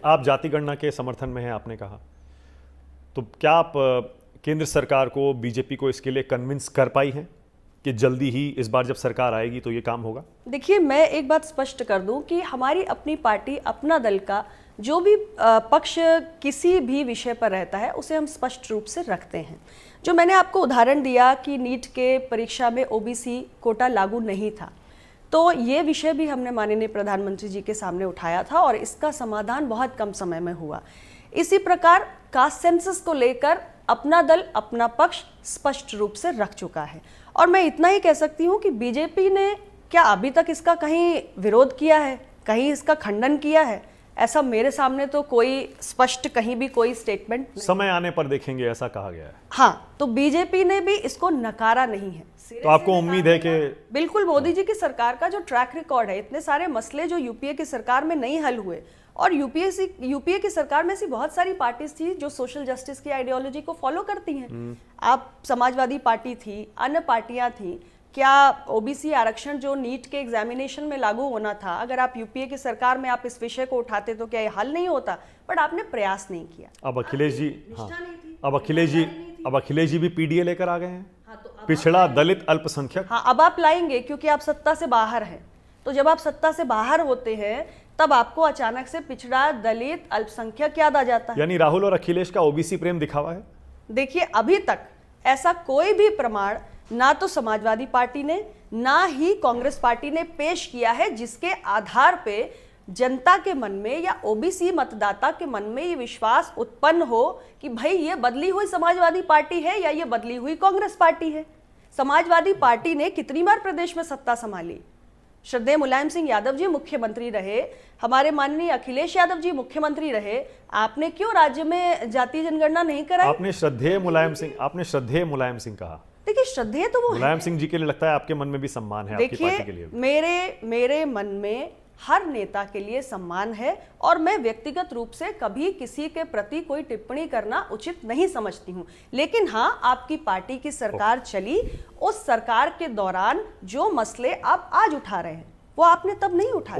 आप जाति गणना के समर्थन में हैं, आपने कहा, तो क्या आप केंद्र सरकार को, बीजेपी को इसके लिए कन्विंस कर पाई हैं कि जल्दी ही इस बार जब सरकार आएगी तो ये काम होगा? देखिए, मैं एक बात स्पष्ट कर दूं कि हमारी अपनी पार्टी, अपना दल का जो भी पक्ष किसी भी विषय पर रहता है उसे हम स्पष्ट रूप से रखते हैं। जो मैंने आपको उदाहरण दिया कि नीट के परीक्षा में ओबीसी कोटा लागू नहीं था, तो ये विषय भी हमने माननीय प्रधानमंत्री जी के सामने उठाया था और इसका समाधान बहुत कम समय में हुआ। इसी प्रकार कास्ट सेंसस को लेकर अपना दल, अपना पक्ष स्पष्ट रूप से रख चुका है। और मैं इतना ही कह सकती हूँ कि बीजेपी ने क्या अभी तक इसका कहीं विरोध किया है, कहीं इसका खंडन किया है? ऐसा मेरे सामने तो कोई स्पष्ट कहीं भी कोई स्टेटमेंट नहीं। समय आने पर देखेंगे, ऐसा कहा गया है। हाँ, तो बीजेपी ने भी इसको नकारा नहीं है। तो आपको उम्मीद है कि बिल्कुल मोदी जी की सरकार का जो ट्रैक रिकॉर्ड है, इतने सारे मसले जो यूपीए की सरकार में नहीं हल हुए, और यूपीए की सरकार में ऐसी बहुत सारी पार्टीज थी जो सोशल जस्टिस की आइडियोलॉजी को फॉलो करती हैं। आप समाजवादी पार्टी थी, अन्य पार्टियां थी। क्या ओबीसी आरक्षण जो नीट के एग्जामिनेशन में लागू होना था, अगर आप यूपीए की सरकार में आप इस विषय को उठाते तो क्या ये हल नहीं होता? बट आपने प्रयास नहीं किया। अब अखिलेश जी, हाँ, अब अखिलेश जी भी पीडीए लेकर आ गए हैं। हाँ, तो पिछड़ा, दलित, अल्पसंख्यक। हाँ, अब आप लाएंगे क्योंकि आप सत्ता से बाहर हैं। तो जब आप सत्ता से बाहर होते हैं तब आपको अचानक से पिछड़ा, दलित, अल्पसंख्यक याद आ जाता है। यानी राहुल और अखिलेश का ओबीसी प्रेम दिखावा है? देखिए, अभी तक ऐसा कोई भी प्रमाण ना तो समाजवादी पार्टी ने, ना ही कांग्रेस पार्टी ने पेश किया है जिसके आधार पे जनता के मन में या ओबीसी मतदाता के मन में ये विश्वास उत्पन्न हो कि भाई ये बदली हुई समाजवादी पार्टी है या ये बदली हुई कांग्रेस पार्टी है। समाजवादी पार्टी ने कितनी बार प्रदेश में सत्ता संभाली? श्रद्धेय मुलायम सिंह यादव जी मुख्यमंत्री रहे, हमारे माननीय अखिलेश यादव जी मुख्यमंत्री रहे। आपने क्यों राज्य में जातीय जनगणना नहीं कराई? आपने श्रद्धेय मुलायम सिंह कहा। देखिए, श्रद्धेय तो वो मुलायम सिंह जी के लिए लगता है आपके मन में भी सम्मान है, आपकी पार्टी के लिए। मेरे मन में हर नेता के लिए सम्मान है और मैं व्यक्तिगत रूप से कभी किसी के प्रति कोई टिप्पणी करना उचित नहीं समझती हूं। लेकिन हाँ, आपकी पार्टी की सरकार चली, उस सरकार के दौरान जो मसले आप आज उठा रहे हैं वो आपने तब नहीं उठाए।